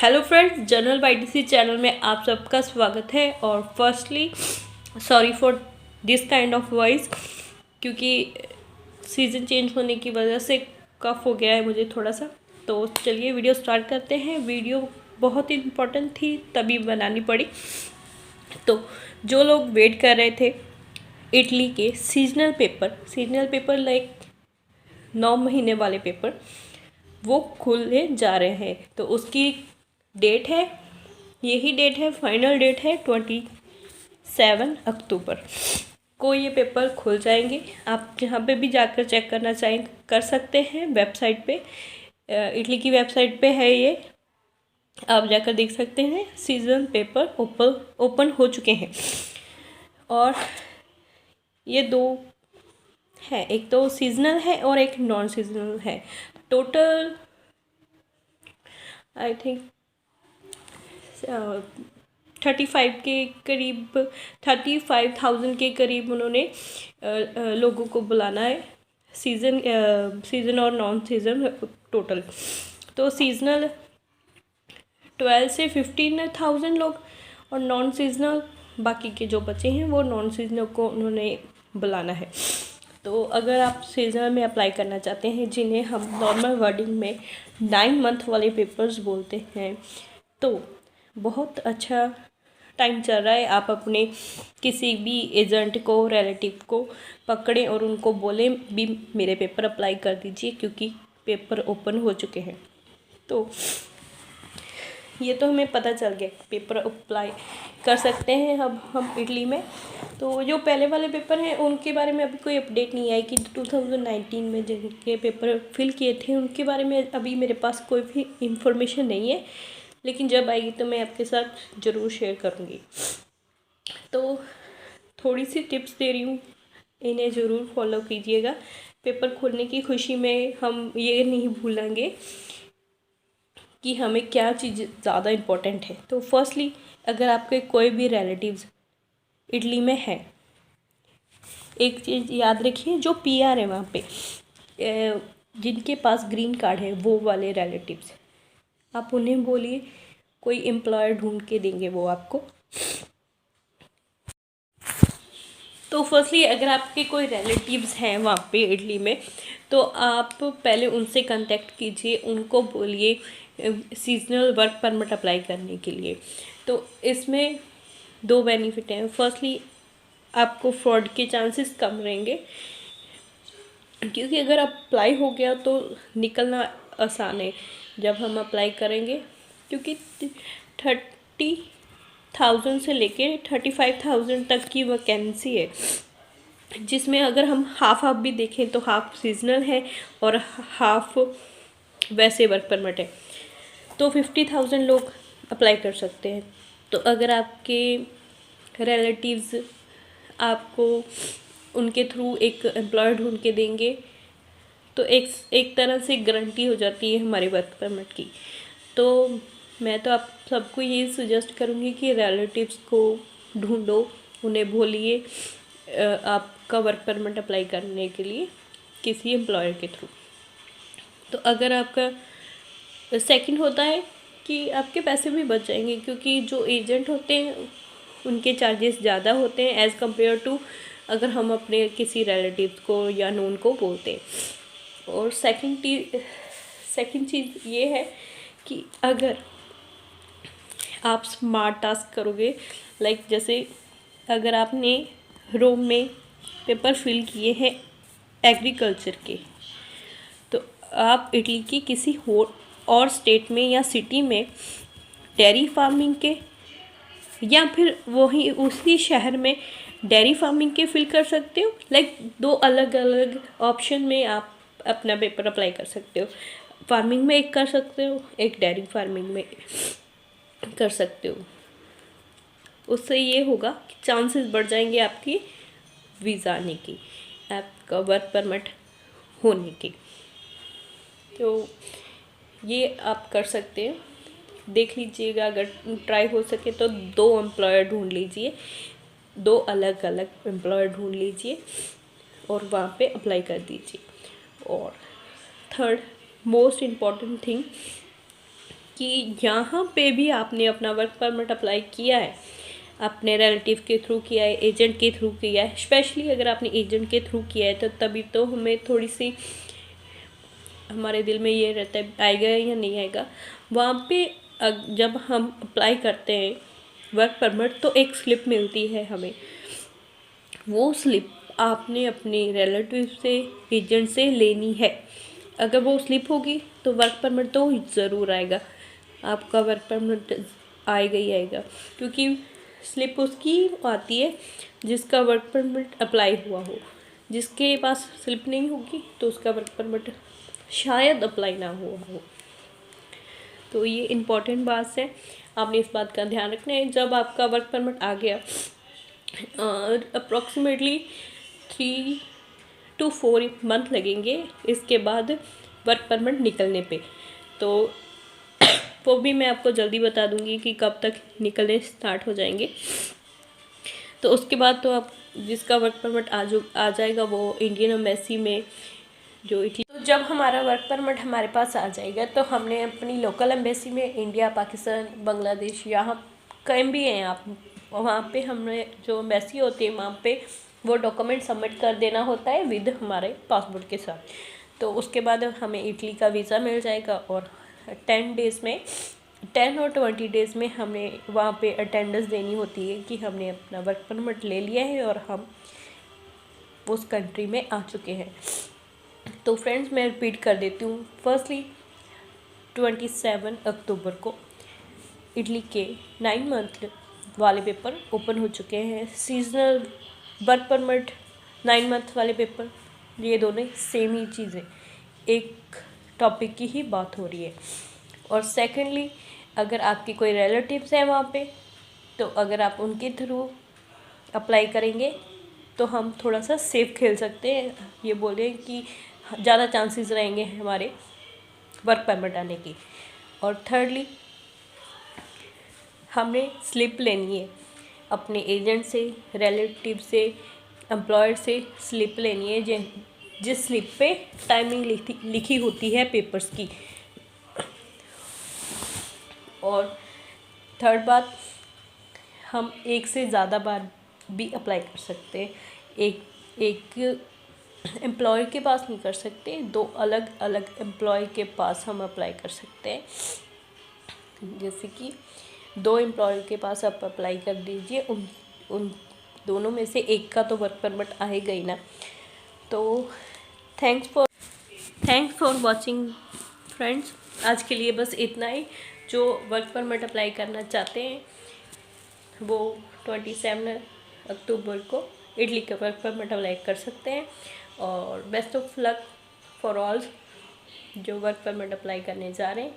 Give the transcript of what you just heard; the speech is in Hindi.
हेलो फ्रेंड्स, जनरल बाईटीसी चैनल में आप सबका स्वागत है। और firstly sorry for this kind of voice, क्योंकि सीज़न चेंज होने की वजह से कफ हो गया है मुझे थोड़ा सा। तो चलिए वीडियो स्टार्ट करते हैं। वीडियो बहुत ही इम्पोर्टेंट थी तभी बनानी पड़ी। तो जो लोग वेट कर रहे थे इटली के सीजनल पेपर लाइक 9 महीने वाले पेपर, वो खुलने जा रहे हैं। तो उसकी डेट है, यही डेट है, फाइनल डेट है 27 अक्टूबर को ये पेपर खुल जाएंगे। आप जहाँ पे भी जाकर चेक करना चाहें कर सकते हैं, वेबसाइट पे, इटली की वेबसाइट पे है ये, आप जाकर देख सकते हैं। सीजन पेपर ओपन हो चुके हैं और ये दो है, एक तो सीजनल है और एक नॉन सीजनल है। टोटल आई थिंक 35 के करीब 35,000 के करीब उन्होंने लोगों को बुलाना है, सीज़न और नॉन सीज़न टोटल। तो सीजनल 12 से 15,000 लोग और नॉन सीजनल बाकी के जो बचे हैं वो नॉन सीजनल को उन्होंने बुलाना है। तो अगर आप सीजनल में अप्लाई करना चाहते हैं, जिन्हें हम नॉर्मल वर्डिंग में 9 मंथ वाले पेपर्स बोलते हैं, तो बहुत अच्छा टाइम चल रहा है। आप अपने किसी भी एजेंट को, रिलेटिव को पकड़ें और उनको बोलें भी मेरे पेपर अप्लाई कर दीजिए, क्योंकि पेपर ओपन हो चुके हैं। तो ये तो हमें पता चल गया, पेपर अप्लाई कर सकते हैं अब हम इटली में। तो जो पहले वाले पेपर हैं उनके बारे में अभी कोई अपडेट नहीं आई कि 2019 में जिनके पेपर फिल किए थे उनके बारे में अभी मेरे पास कोई भी इंफॉर्मेशन नहीं है, लेकिन जब आएगी तो मैं आपके साथ ज़रूर शेयर करूँगी। तो थोड़ी सी टिप्स दे रही हूँ, इन्हें ज़रूर फॉलो कीजिएगा। पेपर खोलने की खुशी में हम ये नहीं भूलेंगे कि हमें क्या चीज़ ज़्यादा इम्पोर्टेंट है। तो फर्स्टली, अगर आपके कोई भी रिलेटिव्स इटली में है, एक चीज़ याद रखिए, जो पीआर है वहाँ पे, जिनके पास ग्रीन कार्ड है, वो वाले रिलेटिव्स, आप उन्हें बोलिए कोई एम्प्लॉयर ढूंढ के देंगे वो आपको। तो फर्स्टली, अगर आपके कोई रिलेटिव्स हैं वहाँ पे इटली में, तो आप पहले उनसे कांटेक्ट कीजिए, उनको बोलिए सीजनल वर्क परमिट अप्लाई करने के लिए। तो इसमें 2 बेनिफिट हैं। फर्स्टली, आपको फ्रॉड के चांसेस कम रहेंगे, क्योंकि अगर अप्लाई हो गया तो निकलना आसान है जब हम अप्लाई करेंगे, क्योंकि 30,000 से लेके 35,000 तक की वैकेंसी है, जिसमें अगर हम हाफ भी देखें तो हाफ सीजनल है और हाफ वैसे वर्क परमिट है। तो 50,000 लोग अप्लाई कर सकते हैं। तो अगर आपके रिलेटिव्स आपको उनके थ्रू एक एम्प्लॉयर ढूंढ के देंगे, तो एक तरह से गारंटी हो जाती है हमारे वर्क परमिट की। तो मैं तो आप सबको यही सजेस्ट करूँगी कि रिलेटिव्स को ढूंढो, उन्हें बोलिए आपका वर्क परमिट अप्लाई करने के लिए किसी एम्प्लॉयर के थ्रू। तो अगर आपका सेकंड होता है कि आपके पैसे भी बच जाएंगे, क्योंकि जो एजेंट होते हैं उनके चार्जेस ज़्यादा होते हैं एज़ कम्पेयर टू अगर हम अपने किसी रिलेटिव को या नोन को बोलते हैं। और सेकंड चीज़ ये है कि अगर आप स्मार्ट टास्क करोगे, लाइक जैसे अगर आपने रोम में पेपर फिल किए हैं एग्रीकल्चर के, तो आप इटली की किसी और स्टेट में या सिटी में डेयरी फार्मिंग के, या फिर वही उसी शहर में डेयरी फार्मिंग के फिल कर सकते हो। लाइक 2 अलग अलग ऑप्शन में आप अपना पेपर अप्लाई कर सकते हो। फार्मिंग में एक कर सकते हो, एक डेयरी फार्मिंग में कर सकते हो। उससे ये होगा कि चांसेस बढ़ जाएंगे आपकी वीज़ा आने की, आपका वर्क परमिट होने की। तो ये आप कर सकते हैं। देख लीजिएगा, अगर ट्राई हो सके तो 2 एम्प्लॉयर ढूंढ लीजिए, 2 अलग अलग एम्प्लॉयर ढूंढ लीजिए और वहाँ पे अप्लाई कर दीजिए। और थर्ड मोस्ट इम्पॉर्टेंट थिंग, कि यहाँ पे भी आपने अपना वर्क परमिट अप्लाई किया है, अपने रिलेटिव के थ्रू किया है, एजेंट के थ्रू किया है। स्पेशली अगर आपने एजेंट के थ्रू किया है तो तभी तो हमें थोड़ी सी हमारे दिल में ये रहता है आएगा या नहीं आएगा। वहाँ पे जब हम अप्लाई करते हैं वर्क परमिट तो एक स्लिप मिलती है हमें। वो स्लिप आपने अपने रिलेटिव से, एजेंट से लेनी है। अगर वो स्लिप होगी तो वर्क परमिट तो ज़रूर आएगा, आपका वर्क परमिट आएगा ही आएगा। क्योंकि स्लिप उसकी आती है जिसका वर्क परमिट अप्लाई हुआ हो। जिसके पास स्लिप नहीं होगी तो उसका वर्क परमिट शायद अप्लाई ना हुआ हो। तो ये इम्पॉर्टेंट बात है, आपने इस बात का ध्यान रखना है। जब आपका वर्क परमिट आ गया अप्रॉक्सीमेटली 3 to 4 मंथ लगेंगे इसके बाद वर्क परमिट निकलने पे। तो वो भी मैं आपको जल्दी बता दूंगी कि कब तक निकलने स्टार्ट हो जाएंगे। तो उसके बाद तो आप जिसका वर्क परमिट आ जाएगा वो इंडियन एम्बेसी में जो इटली। तो जब हमारा वर्क परमिट हमारे पास आ जाएगा तो हमने अपनी लोकल एम्बेसी में, इंडिया, पाकिस्तान, बांग्लादेश, यहाँ कहीं भी हैं आप, वहाँ पे हमने जो एम्बेसी होती है वहाँ पे वो डॉक्यूमेंट सबमिट कर देना होता है विद हमारे पासपोर्ट के साथ। तो उसके बाद हमें इटली का वीज़ा मिल जाएगा और 10 डेज़ में, 10 और 20 डेज़ में हमें वहाँ पे अटेंडेंस देनी होती है कि हमने अपना वर्क परमिट ले लिया है और हम उस कंट्री में आ चुके हैं। तो फ्रेंड्स मैं रिपीट कर देती हूँ। फर्स्टली 27 अक्टूबर को इटली के 9 मंथ वाले पेपर ओपन हो चुके हैं। सीजनल वर्क परमिट 9 मंथ वाले पेपर, ये दोनों सेम ही चीज़ें, एक टॉपिक की ही बात हो रही है। और सेकेंडली अगर आपके कोई रिलेटिव्स हैं वहाँ पे, तो अगर आप उनके थ्रू अप्लाई करेंगे तो हम थोड़ा सा सेफ खेल सकते हैं, ये बोले कि ज़्यादा चांसेस रहेंगे हमारे वर्क परमिट आने की। और थर्डली हमें स्लिप लेनी है अपने एजेंट से, रिलेटिव से, एम्प्लॉयर से स्लिप लेनी है जिस स्लिप पे टाइमिंग लिखी होती है पेपर्स की। और थर्ड बात, हम एक से ज़्यादा बार भी अप्लाई कर सकते हैं, एक एम्प्लॉय के पास नहीं कर सकते, 2 अलग अलग एम्प्लॉय के पास हम अप्लाई कर सकते हैं। जैसे कि 2 एम्प्लॉय के पास आप अप्लाई कर दीजिए, उन दोनों में से एक का तो वर्क परमिट आएगा ही ना। तो थैंक्स फॉर वॉचिंग फ्रेंड्स। आज के लिए बस इतना ही। जो वर्क परमिट अप्लाई करना चाहते हैं वो 27 अक्टूबर को इटली का वर्क परमिट अप्लाई कर सकते हैं। और best of luck for all जो वर्क परमिट अप्लाई करने जा रहे हैं।